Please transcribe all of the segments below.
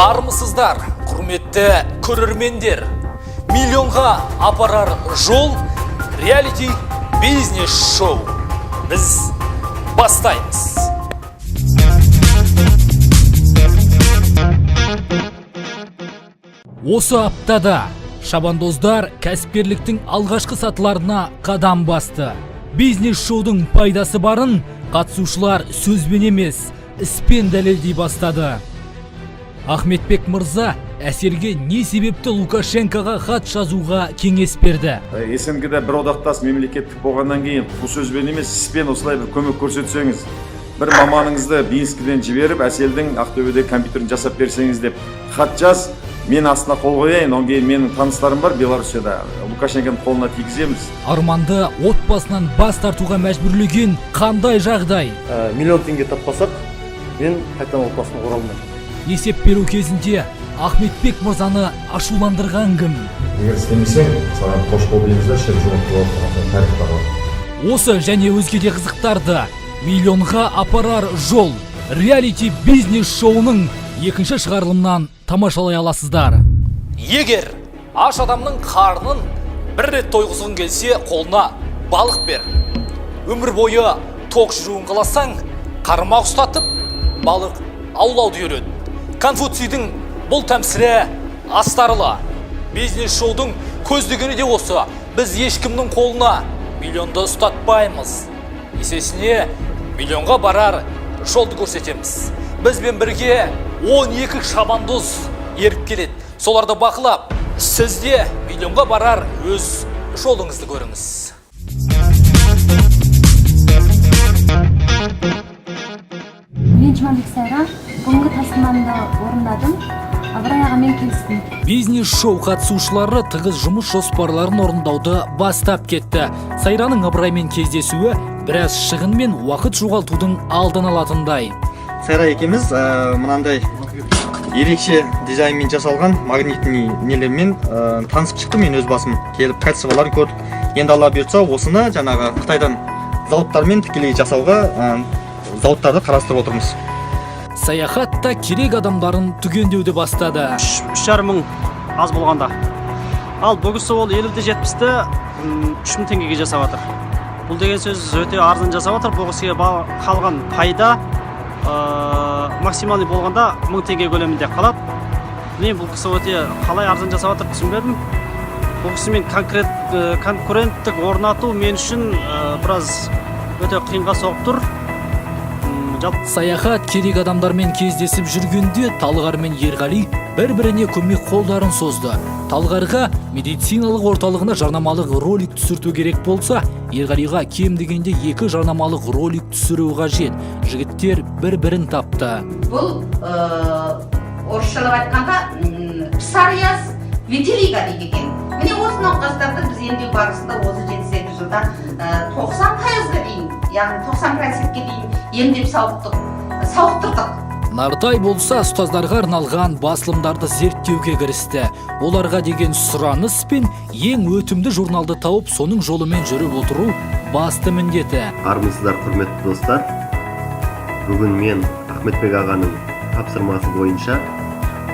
Армысыздар, құрметті көрермендер. Миллионға апарар жол реалити бизнес-шоу. Біз бастаймыз. Осы аптада шабандоздар кәсіпкерліктің алғашқы сатыларына қадам басты. Бизнес-шоудың пайдасы барын қатысушылар сөзбен емес, іспен дәлелдей бастады. Ахметбек мырза әсерге не себепті Лукашенкоға хат жазуға кеңес берді. СНГ-де бір одақтас мемлекеттік болғаннан кейін бұл сөзбен емес, іспен осылай бір көмек көрсетсеңіз, бір маманыңызды Минскіден жіберіп, Әселдің Ақтөбеде компьютерін жасап берсеңіз деп хат жаз, мен астына қол қояйын, одан кейін менің таныстарым бар Беларусияда, Лукашенконың қолына тигіземіз. Арманды отбасынан бас тартуға мәжбүрлеген қандай жағдай? Миллион теңге таппасақ, мен қайтадан отбасыма оралмаймын. Есеп беру кезінде Ахметбек мырзаны ашуландырған кім? Егер істемесең, саған қош бол дейміз де, шет жұмыс тарихта бар. Осы және өзге де қызықтарды миллионға апарар жол реалити бизнес-шоуының екінші шығарылымнан тамашалай аласыздар. Егер аш адамның қарнын бір рет тойғызғың келсе, қолына балық бер. Өмір бойы тоқ жүруін қаласаң, қармақ ұстатып, балық аулауды үйрет. Конфуцийдің бұл тәмсілі астарлы. Бизнес-шоудың көздегені де осы. Біз ешкімнің қолына миллионды ұстатпаймыз. Есесіне миллионға барар жолды көрсетеміз. Бізбен бірге 12 шабандоз еріп келеді. Соларды бақылап, сізде миллионға барар өз жолыңызды көріңіз. Мен Жұмабек Сайран, бүгінгі тапсырмамды орындадым. Абыраяға мен келістім. Бизнес-шоу қатысушылары тығыз жұмыс жоспарларын орындауды бастап кетті. Сайранның Абыраймен кездесуі біраз шығын мен уақыт жоғалтудың алдын алатындай. Сайра екеуміз мынандай ерекше дизайнмен жасалған магнитный нелермен танысып шықты. Мен өз басым келіп качестволарын көрдік. Енді алла бұйыртса, осыны жаңағы Қытайдан зауыттармен тікелей жасауға зауыттарды қарастырып отырмыз. Саяхатта керек адамдарын түгендеуді бастады. 3,5 мың аз болғанда. Ал бүгісі ол 50-70-ті 3.000 теңгеге жасап жатыр. Бұл деген сөз өте арзан жасап жатыр. Бүгісіге қалған пайда максималды болғанда 1000 теңге көлемінде қалады. Мен бұл кісі өте қалай арзан жасап жатыр түсінбедім. Бұл кісімен конкуренттік орнату мен үшін біраз өте қиынға соғып тұр. Саяхат керек адамдармен кездесіп жүргенде Талғар мен Ерғали бір-біріне көмек қолдарын созды. Талғарға медициналық орталығына жарнамалық ролик түсірту керек болса, Ерғалиға кем дегенде 2 жарнамалық ролик түсіру қажет. Жігіттер бір-бірін тапты. Бұл орысшалап айтқанда псарияз ветерига деген. Міне осы науқастарды біз емдеу барысында осы 7-8 жылда 90%-ға дейін, яғни 90%-ге дейін емдеп сауықтырдық. Нартай болса ұстаздарға арналған басылымдарды зерттеуге кірісті. Оларға деген сұраныс пен ең өтімді журналды тауып, соның жолымен жүріп отыру басты міндеті. Армысыздар, құрметті достар. Бүгін мен Ахметбек ағаның тапсырмасы бойынша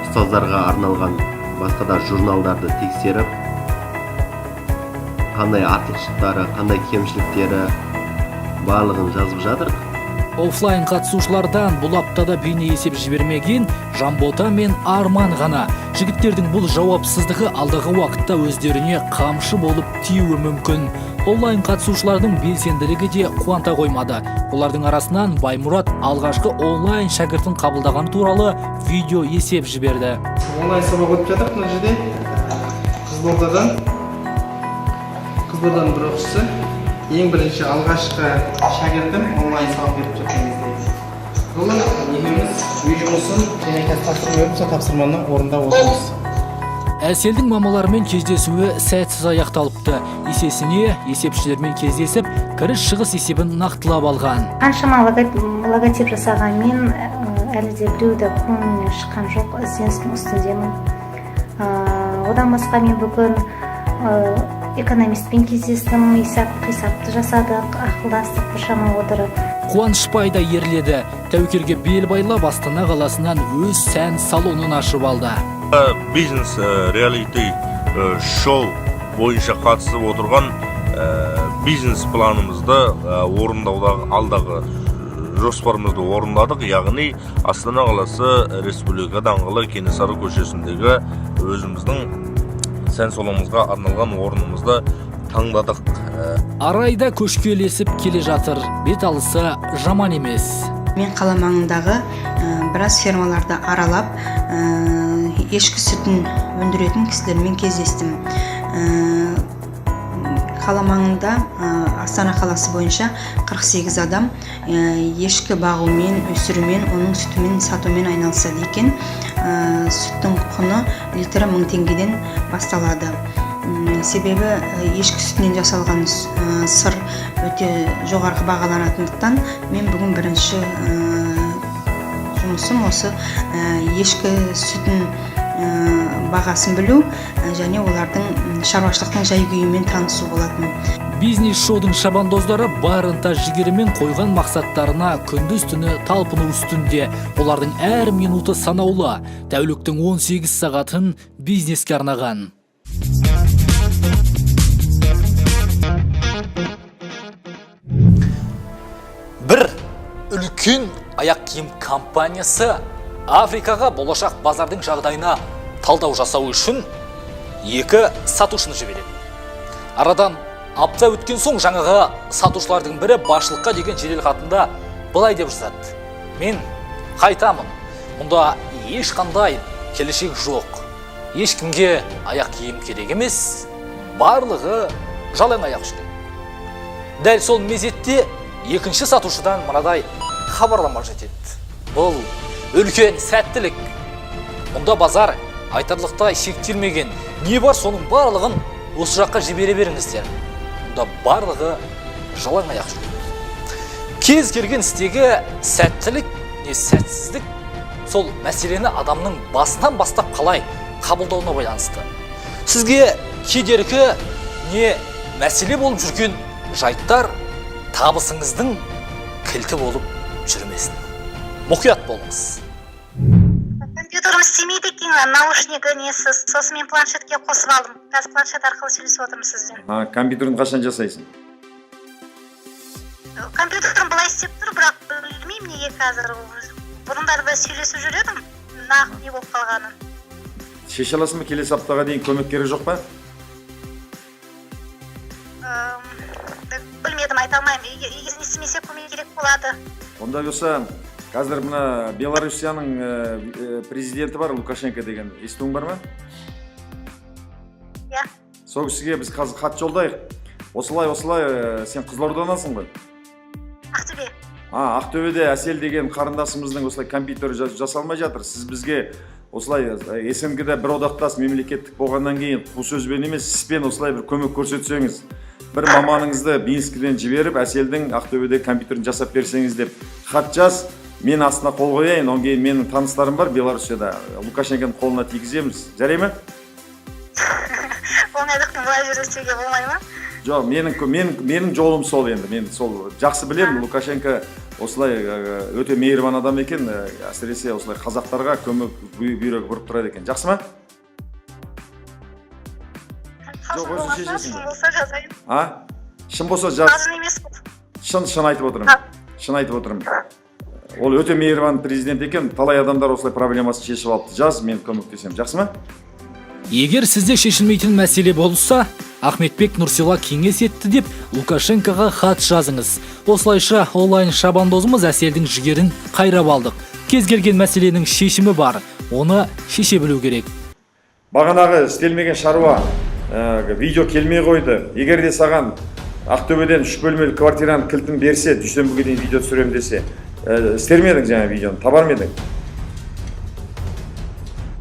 ұстаздарға арналған басқа да журналдарды тексеріп, қандай артықшылықтары, қандай кемшіліктері барлығын жазып жатыр. Оффлайн қатысушылардан бұл аптада бейне есеп жібермеген Жанбота мен Арман ғана. Жігіттердің бұл жауапсыздығы алдағы уақытта өздеріне қамшы болып тиюі мүмкін. Онлайн қатысушылардың белсенділігі де қуанта қоймады. Олардың арасынан Баймұрат алғашқы онлайн шәкіртін қабылдаған туралы видео есеп жіберді. Онлайн сабақ өтіп жатыр мына жерде. Қызылорданың бір оқушысы. Ең бірінші алғашқы шәкіртім онлайн сабақ беріп жатқан кезде. Бұл екеуміз үй жұмысын және тапсырманы орындап отырмыз. Әселдің мамаларымен кездесуі сәтсіз аяқталыпты. Есесіне есепшілермен кездесіп, кіріс-шығыс есебін нақтылап алған. Қаншама логотип жасағанмен әлі де біреуді көңілінен шыққан жоқ, ізденістің үстіндемін. Одан басқа мен бүгін экономистпен кездестім, қисапты жасадық, ақылдастық біршама отырып. Қуанышбай да ерледі. Тәуекелге бел байлап Астана қаласынан өз сән салонын ашып алды. Бизнес реалити шоу бойынша қатысып отырған бизнес планымызды орындаудағы алдағы жоспарымызды орындадық. Яғни Астана қаласы Республика даңғылы Кенесары көшесіндегі өзіміздің сән салонымызға арналған орнымызды таңдадық. Арайда көшкелесіп келе жатыр. Бет алысы жаман емес. Мен қала маңындағы біраз фермаларды аралап, ешкі сүтін өндіретін кісілермен кездестім. Қала маңында Астана қаласы бойынша 48 адам ешкі бағумен, өсірумен, оның сүтімен сатумен айналысады екен. Сүттің құны литрі 1000 теңгеден басталады. Себебі ешкі сүтінен жасалған сыр өте жоғарғы бағаланатындықтан мен бүгін бірінші жұмысым осы ешкі сүтін бағасын білу және олардың шаруашылықтың жай-күйімен танысу болатын. Бизнес-шоудың шабандоздары барынта жігерімен қойған мақсаттарына күндіз-түні талпыну үстінде. Олардың әр минуты санаулы. Тәуліктің 18 сағатын бизнеске арнаған. Бір үлкен аяқ киім компаниясы Африкаға болашақ базардың жағдайына талдау жасау үшін 2 сатушыны жібереді. Арадан апта өткен соң жаңағы сатушылардың бірі басшылыққа деген жеделхатында былай деп жазады: мен қайтамын, мұнда ешқандай келешек жоқ, ешкімге аяқ киім керек емес, барлығы жалаң аяқ жүреді. Дәл сол мезетте екінші сатушыдан мынадай хабарлама жетеді: бұл үлкен сәттілік, мұнда базар айтарлықтай шектелмеген, не бар соның барлығын осы жаққа жібере беріңіздер, мұнда барлығы жалаң аяқ жүреді. Кез келген істегі сәттілік не сәтсіздік сол мәселені адамның басынан бастап қалай қабылдауына байланысты. Сізге кедергі не мәселе болып жүрген жайттар табысыңыздың кілті болып жүрмесін. Мұқият болыңыз. Компьютерім істемейді екен, наушнигі несі, сосын мен планшетке қосып алдым. Қазір планшет арқылы сөйлесіп отырмын сізбен. Компьютерін қашан жасайсың? Компьютерім былай істеп тұр, бірақ білмеймін неге қазір. Бұрындары біз сөйлесіп жүредім, нақ не болып қалғанын. Шеше аласың ба, келесі аптаға дейін көмек керек жоқ па? Білмедім, айта алмаймын. Егер істемесе көмек керек болады. Онда болса, қазір мына Беларусияның президенті бар, Лукашенко деген, естуің бар ма? Иә. Сол кісіге біз қазір хат жолдайық. Осылай, сен Қызылорданасың ғой? Ақтөбе. Ақтөбеде Әсел деген қарындасымыздың осылай компьютер жасалмай жатыр. Сіз бізге осылай СНГ-де бір одақтас мемлекеттік болғаннан кейін қу сөзбен емес, іспен осылай бір көмек көрсетсеңіз, бір маманыңызды Минскіден жіберіп, Әселдің Ақтөбеде компьютерін жасап берсеңіз деп хат жаз, мен астына қол қояйын, одан кейін менің таныстарым бар Беларусияда, Лукашенконың қолына тигіземіз. Жарай ма? Оңайлықпен былай жүрсеге болмай ма? Жоқ, менің жолым сол енді. Мен сол жақсы білемін, Лукашенко осылай өте мейірбан адам екен, әсіресе осылай қазақтарға көмек бүйрегі бұрып тұрады екен. Жақсы ма? Жоқ, өзі шешесің. Шын болса жазайын. Шын болса жаз. Қазын емес бұл. Шын айтып отырмын. Ол өте мейірбан президент екен, талай адамдар осылай проблемасын шешіп алыпты. Жаз, мен көмектесем. Жақсы ма? Егер сізде шешілмейтін мәселе болса, Ахметбек Нұрсила кеңес етті деп Лукашенкоға хат жазыңыз. Осылайша онлайн шабандозымыз Әселдің жігерін қайрап алдық. Кез келген мәселенің шешімі бар, оны шеше білу керек. Бағанағы істелмеген шаруа видео келмей қойды. Егер де саған Ақтөбеден 3 бөлмелі квартираның кілтін берсе, дүйсенбіге дейін видео түсірем десе, істер ме едің жаңа видеоны, табар ме едің?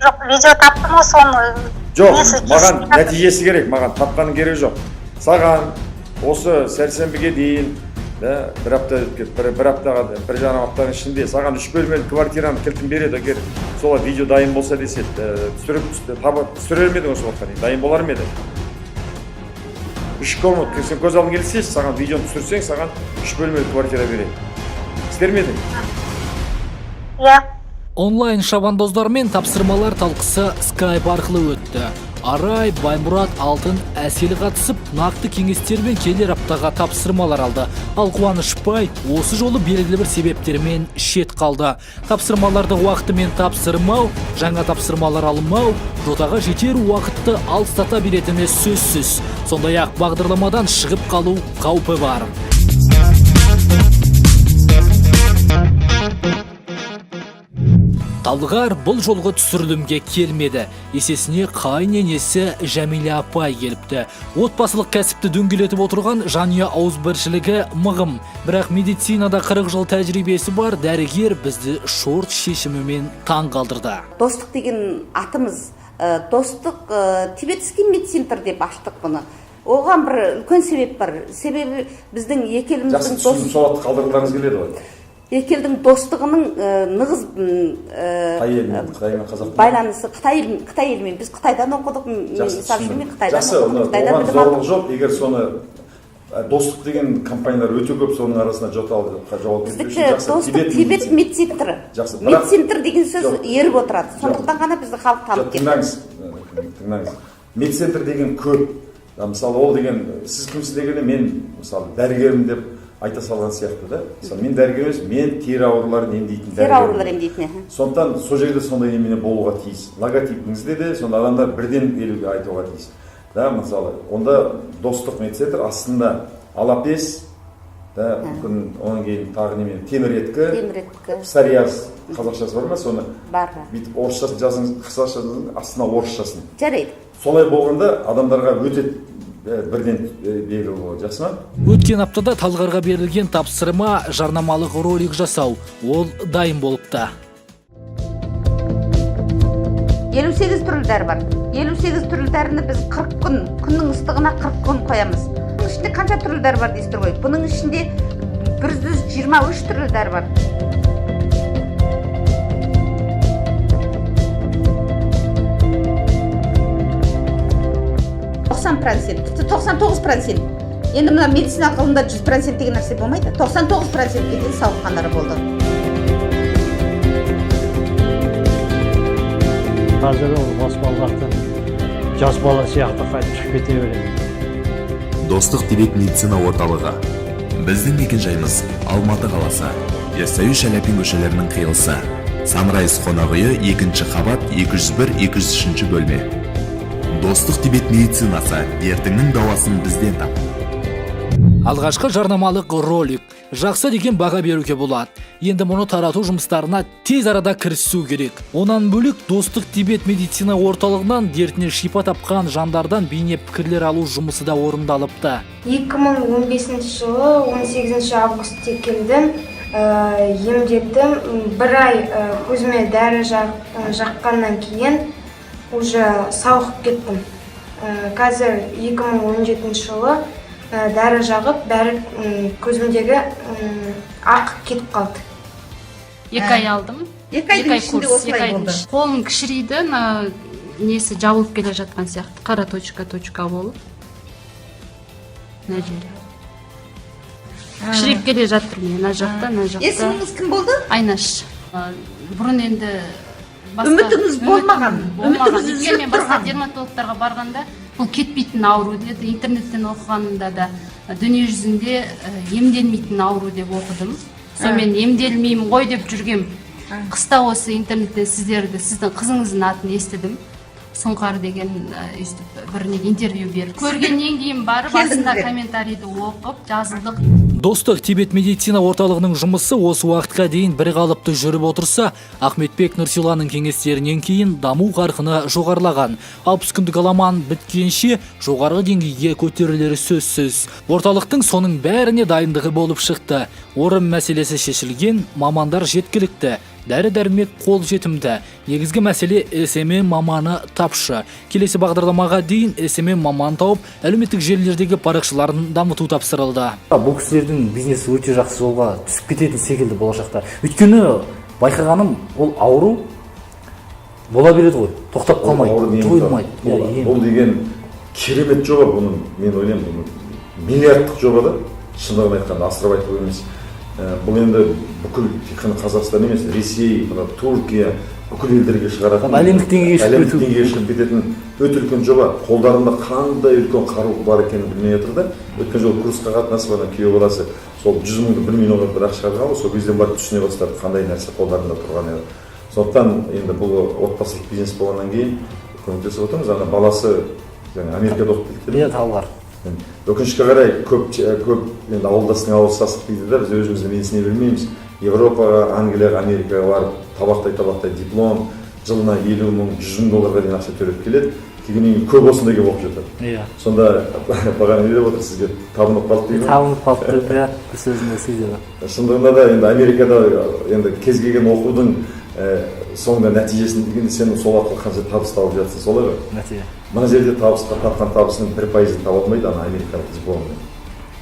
Жоқ, видео таптым осы оны. Жоқ, маған нәтижесі керек, маған тапқаның керек жоқ. Саған осы сәрсенбіге дейін, бір жарым аптаның ішінде саған 3 бөлмелі квартираның кілтін береді, егер солай видео дайын болса десе, түсірер ме едің осы уақытқа дейін, дайын болар ме еді? 3 комнат, сен көз алдың келсе, саған видеоны түсірсең, саған 3 бөлмелі квартира береді. істер ме едің? Иә. Онлайн шабандоздар мен тапсырмалар талқысы скайп арқылы өтті. Арай, Баймұрат, Алтын, Әсел қатысып, нақты кеңестермен келер аптаға тапсырмалар алды. Ал Қуанышбай осы жолы белгілі бір себептермен шет қалды. Тапсырмаларды уақытымен тапсырмау, жаңа тапсырмалар алмау, жотаға жетер уақытты алыстата беретіні сөзсіз. Сондай-ақ бағдарламадан шығып қалу қаупі бар. Талғар бұл жолғы түсірілімге келмеді. Есесіне қайын енесі Жәмилә апай келіпті. Отбасылық кәсіпті дөңгелетіп отырған жанұя ауызбіршілігі мығым. Бірақ медицинада 40 жыл тәжірибесі бар дәрігер бізді шорт шешімімен таң қалдырды. Достық деген атымыз, достық тибетский медцентр деп аштық бұны. Оған бір үлкен себеп бар. Себебі біздің екі еліміздің Жақсы сауатты қалдырғыларыңыз келеді ғой. Екі елдің достығының нығыз байланысы Қытай елімен. Біз Қытайдан оқыдық, мысалы үшін мен Қытайдан оқыдық. Оған зорлық жоқ, егер соны достық деген компаниялар өте көп соның арасында жауап біздікі достық Тибет медцентрі. Медцентр деген сөз еріп отырады. Сондықтан ғана бізді халық танып кетті. Тыңдаңыз. Медцентр деген көп. Мысалы ол деген сіз кімсіз дегенде мен мысалы дәрігерім деп айта салған сияқты да. Мен дәрігер емес, мен тері ауруларын емдейтін дәрігер. Тері ауруларын емдейтін. Сондықтан сол жерде сондай немене болуға тиіс. Логотипіңізде де сонда адамдар бірден елуге айтуға тиіс. Да, мысалы, онда достық медцентр астында алапес, да, мүмкін онан кейін тағы немен темір псориаз қазақшасы бар ма? Соны бар. Бүйтіп орысшасын жазыңыз, қысқашасын астына орысшасын. Жарайды. Солай болғанда адамдарға өте бірден белгілі болады, жақсы ма? Өткен аптада Талғарға берілген тапсырма жарнамалық ролик жасау. Ол дайын болыпты. 58 түрлі дәрі бар. 58 түрлі дәріні біз 40 күн, күннің ыстығына 40 күн қоямыз. Бұның ішінде қанша түрлі дәрі бар дейсіздер ғой? Бұның ішінде 123 түрлі дәрі бар. Тіпті 99%. Енді мына медицина ғылымда 100% деген нәрсе болмайды. 99% деген сауыққандары болды. Қазір ол баспалдақтан жас бала сияқты қайтып шығып кете береді. Достық Тибет медицина орталығы. Біздің мекенжайымыз Алматы қаласы. Яссауи Шаляпин көшелерінің қиылысы. Самрайыз қонақ үйі 2-ші қабат 201-203 бөлме. Достық Тибет медицинасы, ертеңнің дауасын бізден тап. Алғашқы жарнамалық ролик жақсы деген баға беруге болады. Енді мұны тарату жұмыстарына тез арада кірісу керек. Онан бөлек Достық Тибет медицина орталығынан дертіне шипа тапқан жандардан бейне пікірлер алу жұмысы да орындалыпты. 2015 жылы 18 августте келдім, емдеттім. Бір ай көзіме дәрі жаққаннан кейін уже сауығып кеттім. Қазір 2017 жылы дәрі жағып, бәрі көзімдегі ақ кетіп қалды. 2 ай алдым. 2 ай курс, 2 ай болды. Қолым кішірейді, несі жабылып келе жатқан сияқты, қара точка болып. Мына жері. Кішірейіп келе жатыр мен, мына жақта. Есіміңіз кім болды? Айнаш. Бұрын енді үмітіңіз болмаған. Мен басқа дерматологтарға барғанда бұл кетпейтін ауру деді. Интернеттен оқығанымда да дүние жүзінде емделмейтін ауру деп оқыдым. Сонымен емделмеймін ғой деп жүргем. Қыста осы интернеттен сіздің қызыңыздың атын естідім. Сұңқар деген бір интервью беріп көргеннен кейін барып астында комментарийді оқып жазылдық. Достық Тибет медицина орталығының жұмысы осы уақытқа дейін бір қалыпты жүріп отырса, Ахметбек Нұрсиланың кеңестерінен кейін даму қарқыны жоғарылаған. 60 күндік аламан біткенше жоғарғы деңгейге көтерілері сөзсіз. Орталықтың соның бәріне дайындығы болып шықты. Орын мәселесі шешілген, мамандар жеткілікті. Дәрі-дәрмек қол жетімді. Негізгі мәселе СММ маманы тапшы. Келесі бағдарламаға дейін СММ маман тауып, әлеуметтік желілердегі парақшаларын дамыту тапсырылды. Бұл кісілердің бизнесі өте жақсы жолға түсіп кететін секілді болашақта. Өйткені байқағаным, ол ауру бола береді ғой, тоқтап қалмайды, жойылмайды. Бұл деген керемет жоба, бұның мен ойлаймын, миллиардтық жоба да, шындығын айтқанда асырып айту емес. бұл енді бүкіл тек қана Қазақстан емес, Ресей, Түркия, бүкіл елдерге шығаратын, әлемдік деңгейге шығып кететін өте үлкен жоба. Қолдарында қандай үлкен қару бар екенін білмей отыр да. Өткен жолы курсқа қатынасып, күйеу баласы сол 100 мыңды 1 миллионға бірақ шығарған, сол кезден барып түсіне бастады қандай нәрсе қолдарында тұрған еді. Сондықтан енді бұл отбасылық бизнес болғаннан кейін көмектесіп отырмыз. Ана баласы Америкада оқып кетті. Иә, талғар. Өкінішке қарай көп енді ауылдастың ауылсастық дейді да, біз өзімізді менсіне білмейміз. Европаға, Англияға, Америкаға барып табақтай диплом, жылына 50 мың, 100 мың долларға дейін ақша төлеп келеді. Келгеннен кейін көп осындай келіп оқып жатыр. Иә. Сонда бағана не деп отыр сізге, табынып қалды дейді ме? Табынып қалды деп, иә, бір сөзінде сөйдеді. Шындығында да енді Америкада енді кез келген оқудың соңында нәтижесін дегенде сен сол арқылы қанша табыс тауып жатсың, солай ғой? Нәтиже. Мына жерде тапқан табысының 1%-ін таба алмайды ана америкалық дипломмен.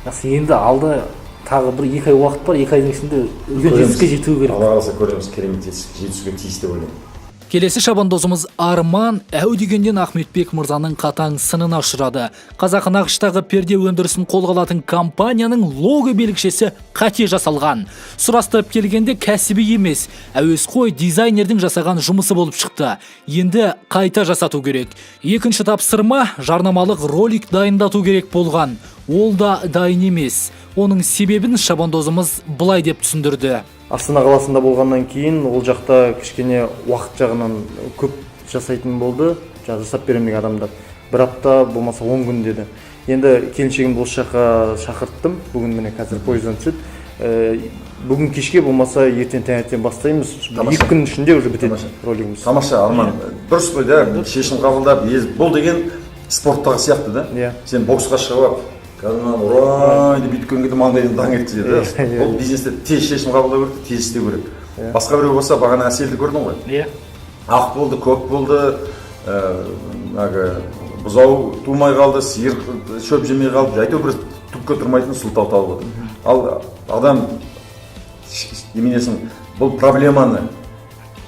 Жақсы, енді алда тағы бір 2 ай уақыт бар, 2 айдың ішінде үлкен жетістікке жету керек. Алла қаласа көреміз, керемет жетістікке тиіс деп ойлаймын. Келесі шабандозымыз Арман әу дегенден Ахметбек мырзаның қатаң сынына ұшырады. Қазақ нақыштағы перде өндірісін қолға алатын компанияның лого белгішесі қате жасалған. Сұрастырып келгенде кәсіби емес, әуесқой дизайнердің жасаған жұмысы болып шықты. Енді қайта жасату керек. Екінші тапсырма жарнамалық ролик дайындату керек болған. Ол да дайын емес. Оның себебін шабандозымыз былай деп түсіндірді. Астана қаласында болғаннан кейін ол жақта кішкене уақыт жағынан көп жасайтын болды. Жасап беремін деген адамдар. Бір апта болмаса 10 күн деді. Енді келіншегімді осы жаққа шақырттым. Бүгін міне қазір пойыздан түседі. Бүгін кешке болмаса ертең таңертең бастаймыз. 2 күн ішінде уже бітеді ролигіміз. Тамаша, Арман. Дұрыс қой да, шешім қабылдап, бұл деген спорттағы сияқты да. Сен боксқа шығып қазір урай деп бүйткен кезде маңдайын даң еткізеді. Ол бизнесте тез шешім қабылдау керек, тез істеу керек. Басқа біреу болса бағана әселді көрдің ғой. Иә. Ақ болды, көк болды, бұзау тумай қалды, сиыр шөп жемей қалды, әйтеуір бір түкке тұрмайтын сылтау тауып отыр. Ал адам неменесін бұл проблеманы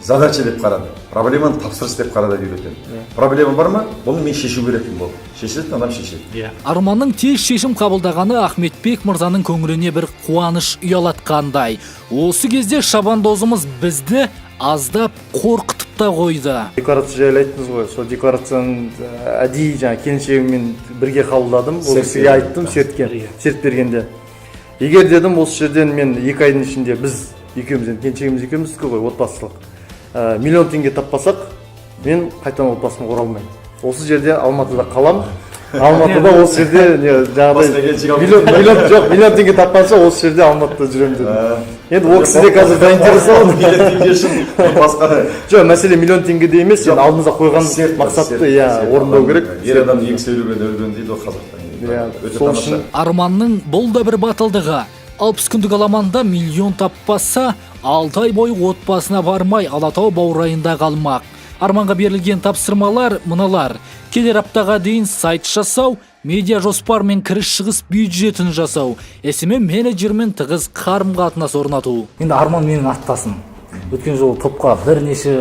задача деп қарады, проблеманы тапсырыс деп қарады үйретеді. Проблема бар ма? Оны мен шешу керекпін болды. Шешетін адам шешеді. Арманның тез шешім қабылдағаны Ахметбек мырзаның көңіліне бір қуаныш ұялатқандай. Осы кезде шабандозымыз бізді аздап қорқытып та қойды. Декорация жайлы айттыңыз ғой. Сол декорацияны әдейі жаңа келіншегіммен бірге қабылдадым. Ол кісіге айттым серт бергенде. Егер дедім осы жерден мен 2 айдың ішінде біз екеуміз, келіншегіміз екеуміздікі ғой, отбасылық. Миллион теңге таппасақ, мен қайтадан отбасыма оралмаймын. Осы жерде Алматыда қалам. Алматыда осы жерде миллион теңге тапқанша осы жерде Алматыда жүремін дедім. Енді ол кісі де қазір заинтересован. Жоқ, мәселе миллион теңгеде емес, енді алдымызға қойған мақсатты орындау керек. Ер адам екі сөйлеген өлген дейді ол қазақтан. Арманның бұл да бір батылдығы. 60 күндік аламанда миллион таппаса, 6 ай бойы отбасына бармай Алатау баурайында қалмақ. Арманға берілген тапсырмалар мыналар: келер аптаға дейін сайт жасау, медиа жоспар мен кіріс шығыс бюджетін жасау, SMM менеджермен тығыз қарым-қатынас орнату. Енді Арман менің аттасым. Өткен жолы топқа бірнеше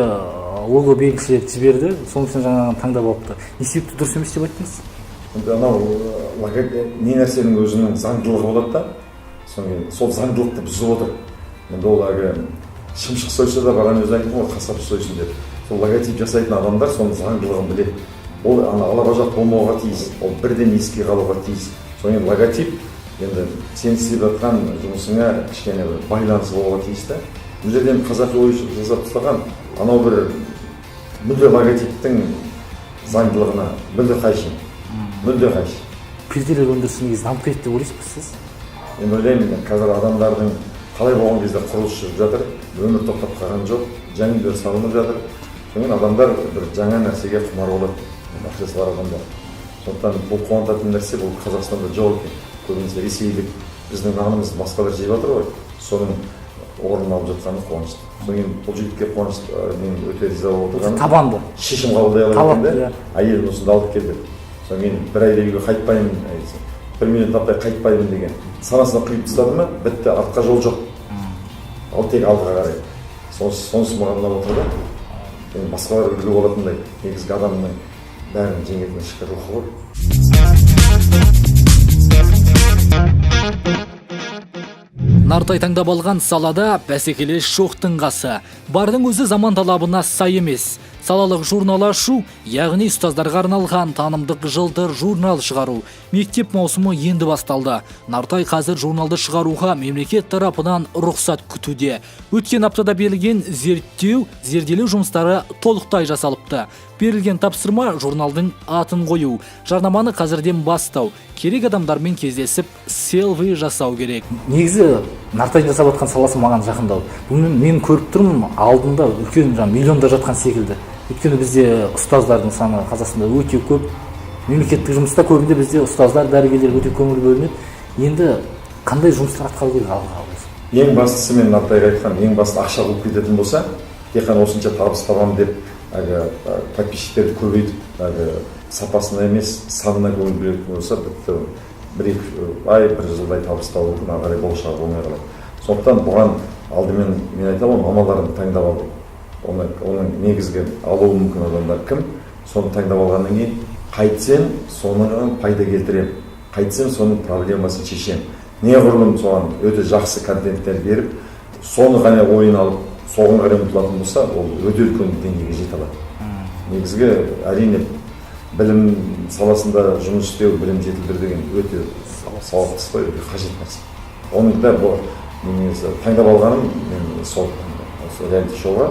лого белгісі жіберді, сонысын жаңа таңдап алыпты. Не себепті дұрыс емес деп айттыңыз? Анау не нәрсенің өзінің заңдылығы болады да, сол заңдылықты бұзып отыр. Енді ол шымшық сойса да баран өзі айтты ғой, қасап сойсын деп. Сол логотип жасайтын адамдар соның заңдылығын біледі. Ол алабажақ болмауға тиіс, ол бірден еске қалуға тиіс. Соның логотип енді сен істеп жатқан жұмысыңа кішкене байланысы болуға тиіс та. Бұл жерден қазақи ой жасап тастаған анау бір мүлде логотиптің заңдылығына мүлде қайшы. Мүлде қайшы. Перделер өндірісі негізі дамып кетті деп ойлайсыз сіз? Мен ойлаймын, қазір адамдардың қалай болған кезде құрылыс жүріп жатыр, өмір тоқтап қалған жоқ, жаңа үйлер салынып жатыр. Соңын адамдар бір жаңа нәрсеге құмар болады, ақшасы бар адамдар. Сондықтан бұл қуантатын нәрсе бұл Қазақстанда жоқ екен. Көбінесе ресейлік біздің нанымыз басқалар жеп жатыр ғой, соның орнын алып жатқаны қуанышты. Соңын бұл жігітке қуанышты, мен өте риза болып отырғаным. Табанды. Шешім қабылдай алған да, әйелін осында алып келді. Соңын бір айда үйге қайтпаймын, 1 миллион таппай қайтпаймын деген санасына құйып тастады ма, бітті, артқа жол жоқ. Ал тек алға қарай. Сонысы маған ұнап отыр да. Басқалар үлгі болатындай, негізгі адамның бәрін жеңетін ішкі рухы бар. Нартай таңдап алған салада бәсекелес жоқтың қасы. Бардың өзі заман талабына сай емес. Салалық журнал ашу, яғни ұстаздарға арналған танымдық жылдыр журнал шығару. Мектеп маусымы енді басталды. Нартай қазір журналды шығаруға мемлекет тарапынан рұқсат күтуде. Өткен аптада берілген зерделеу жұмыстары толықтай жасалыпты. Берілген тапсырма журналдың атын қою, жарнаманы қазірден бастау, керек адамдармен кездесіп, селфи жасау керек. Негізі Нартай жасап жатқан саласы маған жақындау. Бұны мен көріп тұрмын, алдында үлкен миллионда жатқан секілді. Өйткені бізде ұстаздардың саны Қазақстанда өте көп. Мемлекеттік жұмыста көбінде бізде ұстаздар, дәрігерлер өте көңіл бөлінеді. Енді қандай жұмыстар атқару керек алға? Ең бастысы мен Нартайға айтқан, ең басты ақша болып кететін болса, тек қана осынша табыс табамын деп, подписчиктерді көбейтіп, сапасына емес, санына көңіл бөлетін болса, бір-екі ай, бір жылдай табыс табу мүмкін, ары қарай болашағы болмай қалады. Сондықтан бұған алдымен мен айтамын, мамаларын таңдап алу. Оның негізгі алуы мүмкін адамдар кім? Соны таңдап алғаннан кейін қайтсем, соның пайда келтірем. Қайтсем, соның проблемасын шешем. Неғұрлым соған өте жақсы контенттер беріп, соны ғана ойын алып, соған қарай ұмтылатын болса, ол өте үлкен деңгейге жете алады. Негізгі әрине білім саласында жұмыс істеу, білім жетілдіру деген өте сауапты қой, қажет нәрсе. Оның да таңдап алғаным мен сол реалити шоуға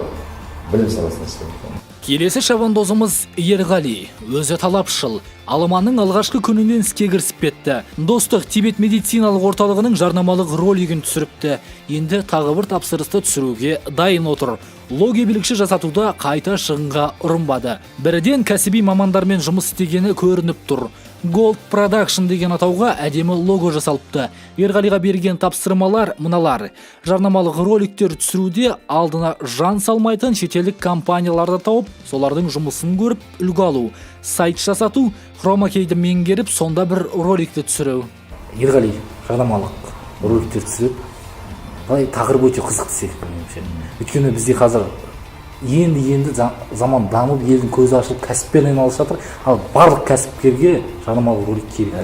білім саласында істедім. Келесі шабандозымыз Ерғали, өзі талапшыл. Алманың алғашқы күнінен іске кірісіп кетті. Достық Тибет медициналық орталығының жарнамалық ролигін түсіріпті. Енді тағы бір тапсырысты түсіруге дайын отыр. Логи білікші жасатуда қайта шығынға ұрынбады. Бірден кәсіби мамандармен жұмыс істегені көрініп тұр. Gold Production деген атауға әдемі лого жасалыпты. Ерғалиға берген тапсырмалар мыналар. Жарнамалық роликтер түсіруде алдына жан салмайтын шетелдік компанияларды тауып, солардың жұмысын көріп үлгі алу. Сайт жасату, хромакейді меңгеріп, сонда бір роликті түсіру. Ерғали жарнамалық роликтер түсіріп, тақырып өте қызықты секілді. Өйткені бізде қазір енді заман дамып, елдің көзі ашылып, кәсіппен айналысып жатыр. Ал барлық кәсіпкерге жарнамалық ролик керек.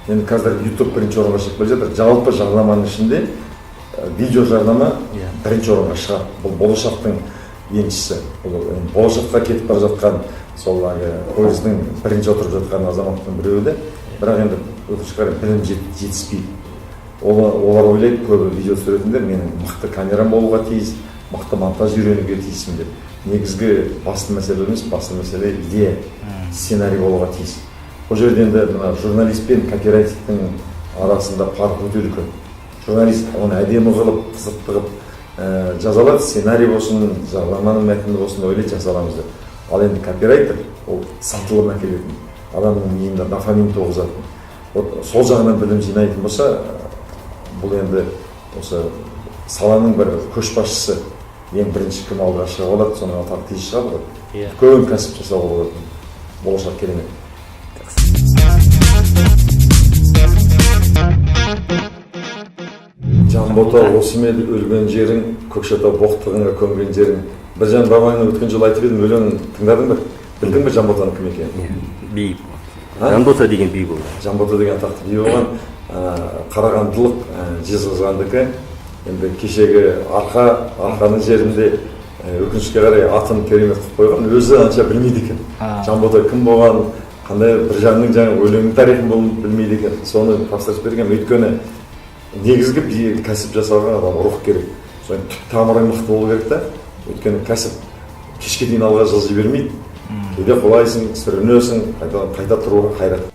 Енді қазір YouTube бірінші орынға шығып келе жатыр. Жалпы жарнаманың ішінде видео жарнама бірінші орынға шығады. Бұл болашақтың еншісі. Болашаққа кетіп бара жатқан сол пойыздың бірінші отырып жатқан азаматтың біреуі де, бірақ енді өкінішке қарай білім жетіспейді. Олар ойлайды, көбі видео түсіретіндер менің мықты камерам болуға тиіс, мықты монтаж үйренуге тиісім деп. Негізгі басты мәселе емес, басты мәселе идея, сценарий болуға тиіс. Бұл жерде енді журналист пен копирайтингтің арасында farq өте үлкен. Журналист оны әдемі қылып, қызықты қылып жазалады, сценарий болсын, жарнаманың мәтіні болсын ойлайды жасаламыз деп. Ал енді копирайтер ол сатылым әкелетін, адамның миында дофамин туғызатын. Сол жағынан білім жинайтын болса, бұл енді осы саланың бір көшбасшысы, ең бірінші кім алдыға шыға алады, соның атағы тез шыға болады. Көбін кәсіп жасауға болады. Болашақ керемет. Жанбота, осы мен өлген жерің, Көкшетау боқтығыңа көмген жерің. Біржан бабаңның өткен жылы айтып едім, өлеңін тыңдадың ба? Білдің бе Жанботаның кім екенін? Би. Жанбота деген би болды. Жанбота деген атақты би болған. Қарағандылық жезқазғандікі. Енді кешегі арқаның жерінде өкінішке қарай атын керемет қылып қойған, өзі анша білмейді екен. Жанбота кім болған, қандай Біржанның жаңа өлеңнің тарихын білмейді екен. Соны тапсырыс берген. Өйткені негізгі кәсіп жасауға адам рух керек. Соны түп тамыры мықты болу керек та. Өйткені кәсіп кешке дейін алға жылжи бермейді. Кейде қолайсың, сүрінесің, қайта тұруға қайрат.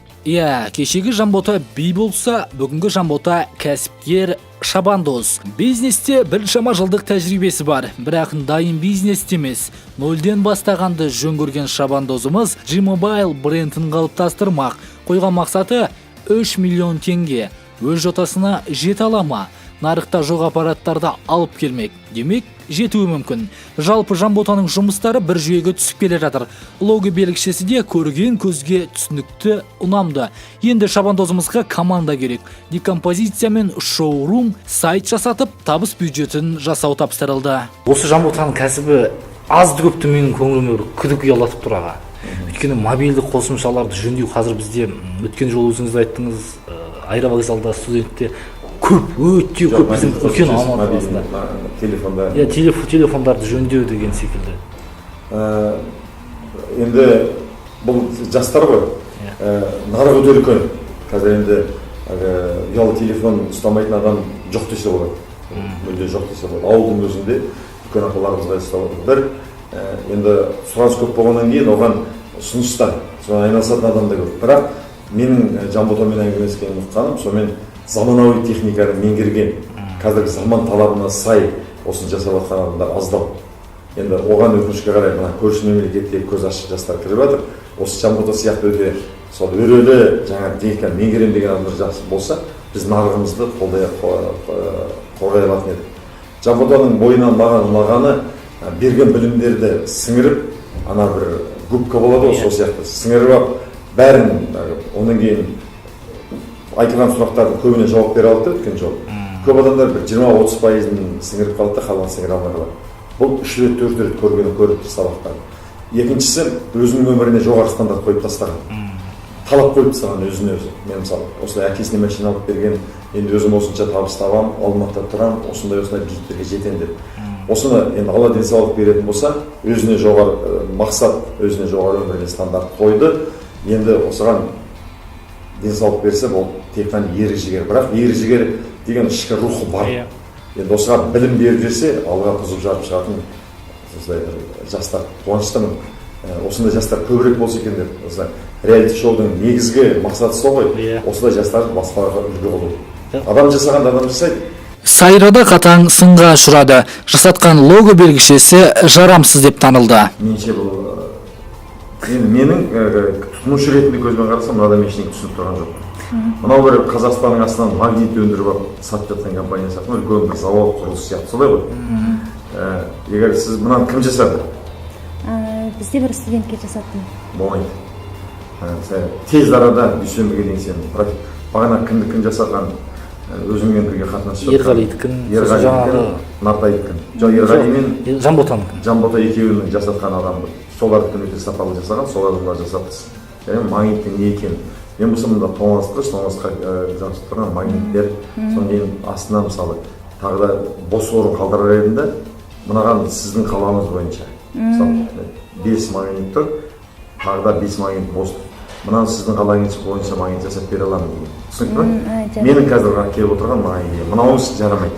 Кешегі Жанбота би болса, бүгінгі Жанбота кәсіпкер, шабандоз. Бизнесте біршама жылдық тәжірибесі бар, бірақ дайын бизнесте емес. Нөлден бастағанды жөн көрген шабандозымыз G-Mobile брендін қалыптастырмақ. Қойған мақсаты 3 миллион теңге. Өз жотасына жете ала ма? Нарықта жоқ аппараттарды алып келмек. Демек, жетуі мүмкін. Жалпы Жанботаның жұмыстары бір жүйеге түсіп келе жатыр. Лого белгішесі де көрген көзге түсінікті, ұнамды. Енді шабандозымызға команда керек. Декомпозиция мен шоурум, сайт жасатып, табыс бюджетін жасау тапсырылды. Осы Жанботаның кәсібі азды көпті менің көңіліме күдік ұялатып тұр аға. Өйткені мобильді қосымшаларды жөндеу қазір бізде өткен жолы өзіңіз айттыңыз, аэровокзалда, студентте көп, өте көп біздің үлкен Алматы қаласында. Телефондар. Телефондарды жөндеу деген секілді. Енді бұл жастар ғой. Нарық өте үлкен. Қазір енді ұялы телефон ұстамайтын адам жоқ десе болады. Мүлде жоқ десе болады. Ауылдың өзінде үлкен ақыларымызға ұстап отыр. Енді сұраныс көп болғаннан кейін оған ұсыныстар, соған айналысатын адам да көп. Бірақ менің Жанботамен әңгімелескенім ұққаным, сонымен заманауи техниканы меңгерген, қазіргі заман талабына сай осыны жасап жатқан адамдар аздау. Енді оған өкінішке қарай мына көрші мемлекетте көз ашық жастар кіріп жатыр. Осы Жанбота сияқты өте сол өрелі жаңа техниканы меңгерем деген адамдар жақсы болса, біз нарығымызды қорғай алатын едік. Жанботаның бойынан маған ұнағаны берген білімдерді сіңіріп, ана бір губка болады ғой, сол сияқты сіңіріп алып, бәрін онан кейін айтылған сұрақтардың көбіне жауап бере алды да өткен жолы. Көп адамдар бір 20-30%-ын сіңіріп қалды да, қалған сіңіре алмай қалады. Бұл 3 рет 4 рет көріп сабақтар. Екіншісі, өзінің өміріне жоғары стандарт қойып тастаған. Талап қойып тастаған өзіне өзі. Мен мысалы, осылай әкесіне машина алып берген, енді өзім осынша табыс табам, Алматыда тұрам, осындай биіктерге жетем деп. Осыны енді Алла денсаулық беретін болса, өзіне жоғары мақсат, өзіне жоғары өміріне стандарт қойды. Енді осыған денсаулық берсе, бұл тек қана ерік жігер. Бірақ ерік жігер деген ішкі рухы бар. Енді осыған білім беріп жүрсе, алға қызып жарып шығатын жастар қуаныштымын. Осындай жастар көбірек болса екен деп. Осылай реалити шоудың негізгі мақсаты сол ғой. Осылай жастарды басқаларға үлгі қылу. Адам жасағанда адам жасайды. Сайрада қатаң сынға ұшырады. Жасатқан лого белгішесі жарамсыз деп танылды. Менше бұл менің тұтынушы ретінде көзбен қарасам, мынада мен ештеңе түсініп тұрған жоқ. Мынау бір Қазақстанның астынан магнит өндіріп алып сатып жатқан компания сияқты, үлкен бір завод құрылысы сияқты, солай ғой. Егер сіз мынаны кім жасады? Бізде бір студентке жасаттым. Болмайды. Тез арада дүйсенбіге дейін сен бағана кім жасаған өзіңмен бірге қатынасып Ерғалидікін, Нартайдікін. Ерғали мен Жанбота екеуінің жасатқан адамды. Соларды өте сапалы жасаған, сол адамдар жасаппыз. Магниттің не екен? Мен болсам мұнда тоңазтқа жасап тұрған магниттер, содан кейін астына мысалы тағы да бос орын қалдырар едім да, мынаған сіздің қалауыңыз бойынша. Мысалы 5 магнит тұр, тағы да 5 магнит бос тұр. Мынаны сіздің қалауыңыз бойынша магнит жасап бере аламын деген. Түсінікті ме? Менің қазір келіп отырған мынауыңыз жарамайды.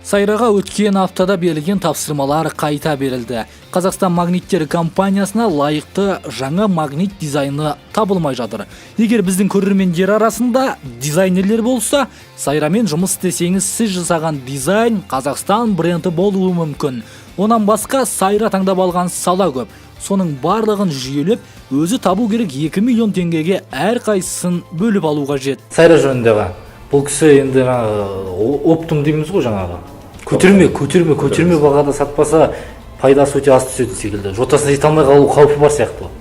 Сайраға өткен аптада берілген тапсырмалар қайта берілді. Қазақстан магниттері компаниясына лайықты жаңа магнит дизайны табылмай жатыр. Егер біздің көрермендер арасында дизайнерлер болса, Сайрамен жұмыс істесеңіз, сіз жасаған дизайн Қазақстан бренді болуы мүмкін. Онан басқа Сайра таңдап алған сала көп. Соның барлығын жүйелеп, өзі табу керек 2 миллион теңгеге әр қайсысын бөліп алуға жет. Сайра жөніндегі бұл кісі енді оптым дейміз ғой жаңағы. Көтерме бағада сатпаса, пайдасы өте аз түсетін секілді. Жотасына жете алмай қалу қаупі бар сияқты.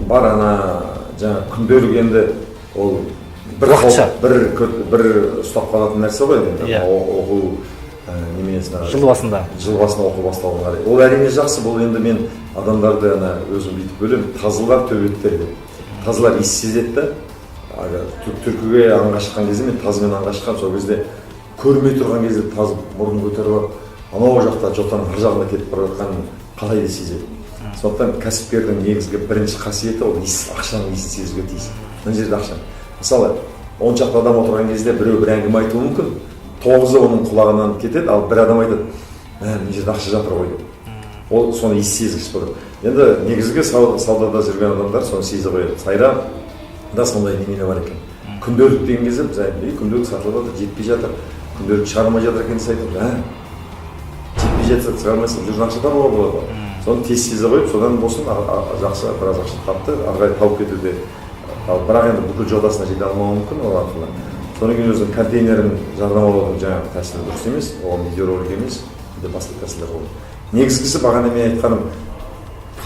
Бар жаңа күнделік енді ол бір ұстап қалатын нәрсе ғой енді. Оқу жыл басында оқу басталған қарай. Ол әрине жақсы, бұл енді мен адамдарды өзім бүйтіп бөлем, тазылар төбеттер деп. Тазылар иіс сезеді да. Түркіге аңға шыққан кезде мен тазымен аңға шыққан, сол кезде көрмей тұрған кезде таз мұрнын көтеріп алып, анау жақта жотаның ар жағына кетіп бара жатқанын қалай да сезеді. Сондықтан кәсіпкердің негізгі бірінші қасиеті ол ақшаның иісін сезуге тиіс. Мына жерде ақша. Мысалы, 10 шақты адам отырған кезде біреу бір әңгіме айтуы мүмкін. 9-ы оның құлағынан кетеді, ал бір адам айтады, мына жерде ақша жатыр ғой деп. Ол соны иіс сезгіш болады. Енді негізгі саудада жүрген адамдар соны сезе қояды. Сайрада сондай немене бар екен. Күнделік деген кезде біз күнделік сатылып жатыр, жетпей жатыр. Күнделік шығармай жатыр екен десе айтып, жетпей жатса шығармайсың, жүрген ақша табуға болады. Соны тез сезе қойып, содан болсын жақсы біраз ақша тапты, ары қарай тауып кетуде. Бірақ енді бүкіл жотасына жете алмауы мүмкін ол арқылы. Содан кейін өзінің контейнерін жарнамалаудың жаңағы тәсілі дұрыс емес, ол видеоролик емес, басқа тәсілдер болды. Негізгісі бағана мен айтқаным,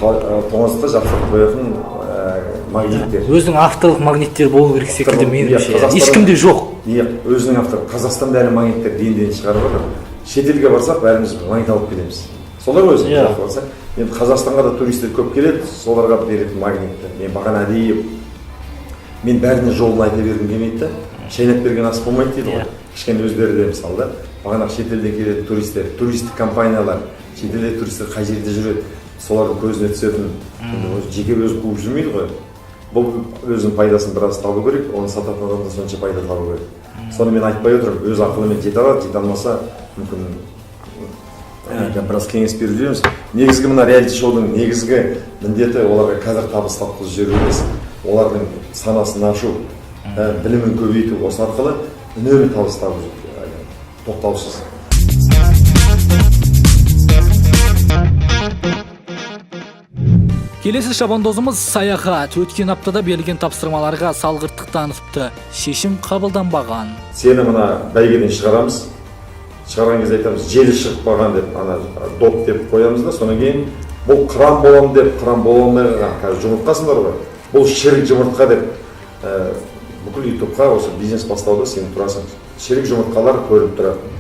тоңазытқа жапсырып қоятын магниттер. Өзінің авторлық магниттер болу керек секілді меніңше. Ешкімде жоқ. Өзінің авторы. Қазақстанда әлі магниттер дейін шығарып отыр. Шетелге барсақ, бәріміз магнит алып келеміз. Солар өзі барсақ. Енді Қазақстанға да туристер көп келеді, соларға беретін магниттер. Мен бағана әдейі мен бәріне жолын айта бергім келмейді да. Шайнап берген ас болмайды дейді ғой. кішкене өздері де мысалы да бағанағы шетелден келетін туристер, туристік компаниялар, шетелде туристер қай жерде жүреді, солардың көзіне түсетін жеке өзі қуып жүрмейді ғой. Бұл өзінің пайдасын біраз табу керек, оны сататын адам да сонша пайда табу керек. Соны мен айтпай отырмын, өз ақылымен жете алады, жете алмаса мүмкін біраз кеңес беріп жүреміз. Негізгі мына реалити шоудың негізгі міндеті оларға қазір табыс тапқызып жіберу емес, олардың санасын ашу, білімін көбейту, осы арқылы үнемі табыс табу тоқтаусыз. Келесі шабандозымыз Саяхат өткен аптада берілген тапсырмаларға салғырттық танытыпты, шешім қабылданбаған. Сені мына бәйгеден шығарамыз, шығарған кезде айтамыз, желі шығып қалған деп, ана доп деп қоямыз да, содан кейін бұл қыран болам деп, қыран бола алмай қалған, қазір жұмыртқасыңдар ғой, бұл шірік жұмыртқа деп, бүкіл ютубқа осы бизнес бастауда сен тұрасың, шірік жұмыртқалар көріп тұрады.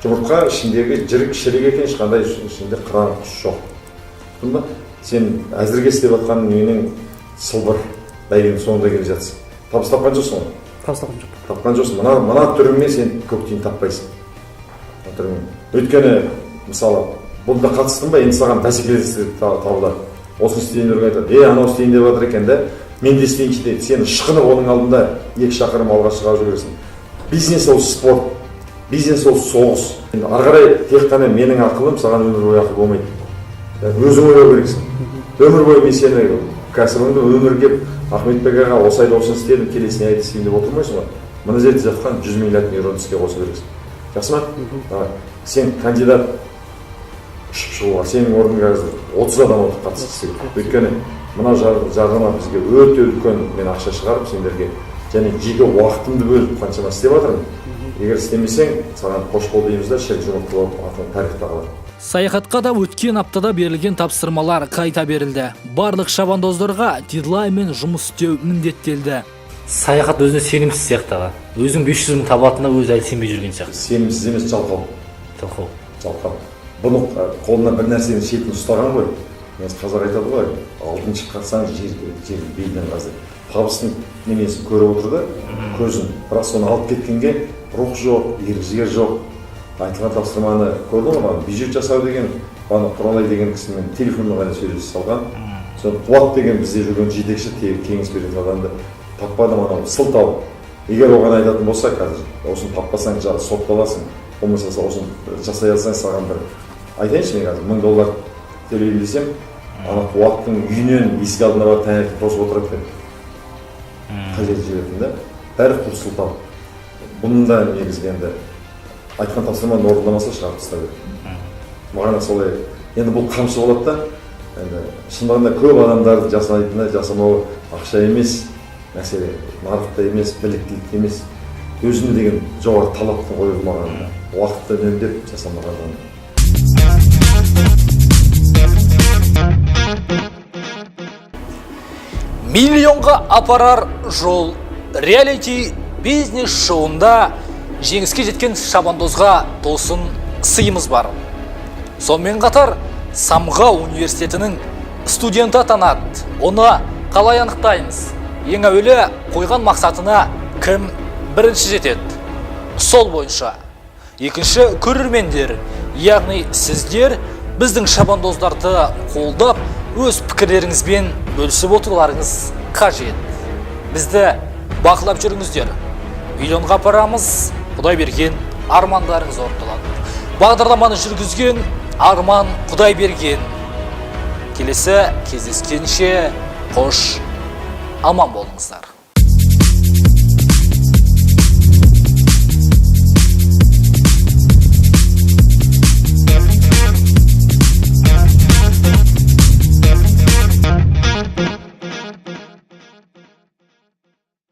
Жұмыртқа ішіндегі жірік шірік екен, ешқандай ішінде қыран құс жоқ. Тұтын ба? Сен әзірге істеп жатқан менің сылбыр бәйгенің соңында келе жатсың. Табыс тапқан жоқсың ғой? Табыс тапқан жоқ. Тапқан жоқсың. Мына түріңмен сен көк тиын таппайсың. Өйткені, мысалы, бұнда қатыстың ба, енді саған бәсекелестік табылады. Осыны істейін деп айтады. Анау істейін деп жатыр екен де, мен де істейінші дейді. Сен ышқынып оның алдында 2 шақырым алға шығарып жүресің. Бизнес ол спорт, бизнес ол соғыс. Ары қарай тек қана менің ақылым саған өмір бойы ақыл болмайды. Өзің ойлау керексің. Өмір бойы мен сені кәсібіңді өмір кеп, Ахметбек аға осы айда осыны істедім, келесіне айда істейін деп отырмайсың ғой. Мына жерде жатқан 100 миллиард нейрон іске қосу керексің. Жақсы ма? Сен кандидат ұшып шығуға, сенің орныңа қазір 30 адам отыр қатысқысы келеді. Өйткені мына жарнама бізге өте үлкен мен ақша шығарып сендерге және жеке уақытымды бөліп қаншама істеп жатырмын. Егер істемесең, саған қош бол дейміз да, шірік жұмыртқа болып атын тарихта қалады. Саяхатқа да өткен аптада берілген тапсырмалар қайта берілді. Барлық шабандоздарға дедлайнмен жұмыс істеу міндеттелді. Саяхат өзіне сенімсіз сияқты. Өзің 500 мың табатынына өзі әлі сенбей жүрген сияқты. Сенімсіз емес, жалқау. Жалқау. Бұны қолына бір нәрсенің шетін ұстаған ғой. Қазақ айтады ғой, алтын шыққансаң жер бейден қазір. Табыстың немесін көріп отырды, көзін. Бірақ соны алып кеткенге рух жоқ, ерік-жігер жоқ. Айтылған тапсырманы көрдің ғой, бюджет жасау деген, баны Құралай деген кісімен телефонда ғана сөйлесіп салған. Соны Қуат деген бізде жүрген жетекші кеңес беретін адамды таппадым, анау сылтау. Егер оған айтатын болса, қазір осыны таппасаң сотталасың, болмаса осыны жасай алсаң саған бір айтайыншы, мен қазір $1000 төлеймін десем, ана Қуаттың үйінен есік алдына барып таңертең тосып отырады екен. Қай жерде жүретін да? Бәрі құр сылтау. Бұның да негізгі енді айтқан тапсырманы орындамаса шығарып тастау керек. Маған солай. Енді бұл қамшы болады да. Енді шындығында көп адамдарды жасайтыны жасамауы ақша емес, мәселе нарықта емес, біліктілікте емес, өзіне деген жоғары талаптың қойылмағаны, уақытты үнемдеп жасамағаны. Миллионға апарар жол реалити бизнес шоуында жеңіске жеткен шабандозға тосын сыйымыз бар. Сонымен қатар Самға университетінің студенті атанады. Оны қалай анықтаймыз? Ең әуелі қойған мақсатына кім бірінші жетеді? Сол бойынша. Екінші көрермендер, яғни сіздер біздің шабандоздарды қолдап, өз пікірлеріңізбен бөлісіп отыруларыңыз қажет. Бізді бақылап жүріңіздер. Миллионға апарамыз, Құдай берген армандарыңыз орындалады. Бағдарламаны жүргізген Арман Құдай берген. Келесі кездескенше қош, аман болыңыздар.